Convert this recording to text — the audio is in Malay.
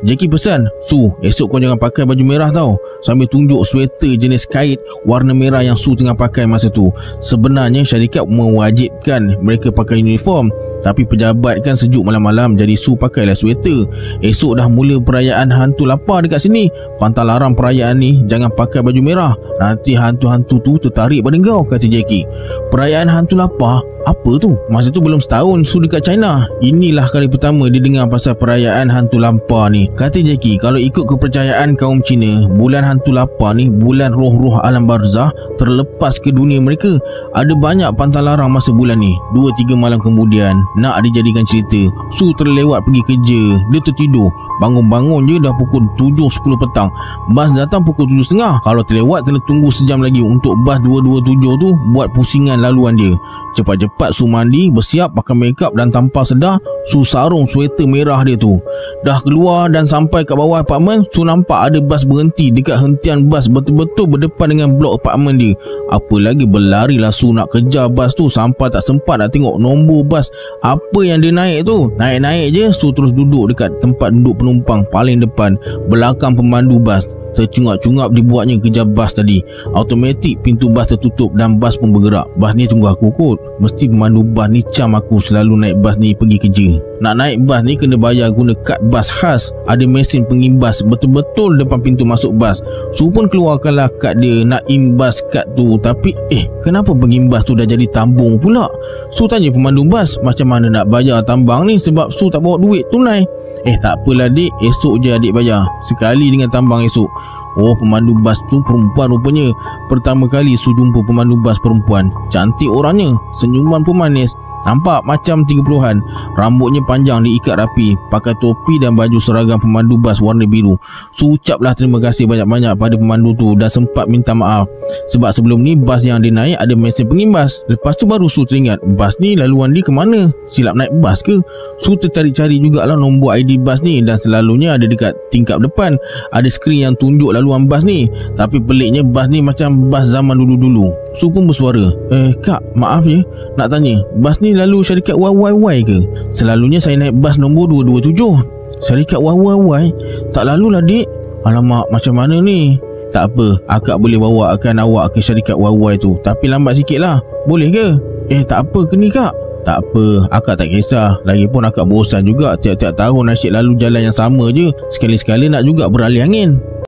Jackie pesan, Su, esok kau jangan pakai baju merah tau. Sambil tunjuk sweater jenis kait warna merah yang Su tengah pakai masa tu. Sebenarnya syarikat mewajibkan mereka pakai uniform, tapi pejabat kan sejuk malam-malam, jadi Su pakailah sweater. Esok dah mula perayaan hantu lapar dekat sini. Pantang larang perayaan ni, jangan pakai baju merah. Nanti hantu-hantu tu tertarik pada kau, kata Jackie. Perayaan hantu lapar? Apa tu? Masa tu belum setahun Su dekat China. Inilah kali pertama dia dengar pasal perayaan hantu lapar ni. Kata Jackie, kalau ikut kepercayaan kaum Cina, bulan hantu lapar ni bulan roh-roh alam barzah terlepas ke dunia mereka. Ada banyak pantang larang masa bulan ni. 2-3 malam kemudian nak dijadikan cerita, Su terlewat pergi kerja. Dia tertidur, bangun-bangun je dah pukul 7.10 petang. Bas datang pukul 7.30. Kalau terlewat kena tunggu sejam lagi untuk bas 227 tu buat pusingan laluan dia. Cepat-cepat Su mandi, bersiap, pakai makeup dan tanpa sedar Su sarung sweater merah dia tu. Dah keluar dan sampai kat bawah apartmen, Su nampak ada bas berhenti dekat hentian bas betul-betul berdepan dengan blok apartmen dia. Apa lagi berlarilah Su nak kejar bas tu sampai tak sempat nak tengok nombor bas apa yang dia naik tu. Naik-naik je Su terus duduk dekat tempat duduk penumpang paling depan, belakang pemandu bas. Tercungap-cungap dibuatnya kejar bas tadi. Automatik pintu bas tertutup dan bas pun bergerak. Bas ni tunggu aku kot. Mesti pemandu bas ni cam aku selalu naik bas ni pergi kerja. Nak naik bas ni kena bayar guna kad bas khas. Ada mesin pengimbas betul-betul depan pintu masuk bas. Su pun keluarkanlah kad dia nak imbas kad tu. Tapi kenapa pengimbas tu dah jadi tambung pula? Su tanya pemandu bas, macam mana nak bayar tambang ni sebab Su tak bawa duit tunai. Tak apalah dik, esok je adik bayar. Sekali dengan tambang esok. Oh, pemandu bas tu perempuan rupanya. Pertama kali Su jumpa pemandu bas perempuan. Cantik orangnya, senyuman pun manis. Nampak macam 30-an. Rambutnya panjang diikat rapi, pakai topi dan baju seragam pemandu bas warna biru. Su ucaplah terima kasih banyak-banyak pada pemandu tu dan sempat minta maaf sebab sebelum ni bas yang dia naik ada mesin pengimbas. Lepas tu baru Su teringat, bas ni laluan dia ke mana? Silap naik bas ke? Su tercari-cari jugalah nombor ID bas ni dan selalunya ada dekat tingkap depan. Ada skrin yang tunjuk laluan bas ni. Tapi peliknya bas ni macam bas zaman dulu-dulu. Su pun bersuara, kak, maaf ya, nak tanya, bas ni lalu syarikat YYY ke? Selalunya saya naik bas nombor 227. Syarikat YYY? Tak lalulah dik. Alamak, macam mana ni? Tak apa, akak boleh bawa akan awak ke syarikat YY tu, tapi lambat sikit lah. Boleh ke? Tak apa ke ni kak? Tak apa, akak tak kisah. Lagipun akak bosan juga tiap-tiap tahun asyik lalu jalan yang sama je. Sekali-sekala nak juga beralih angin.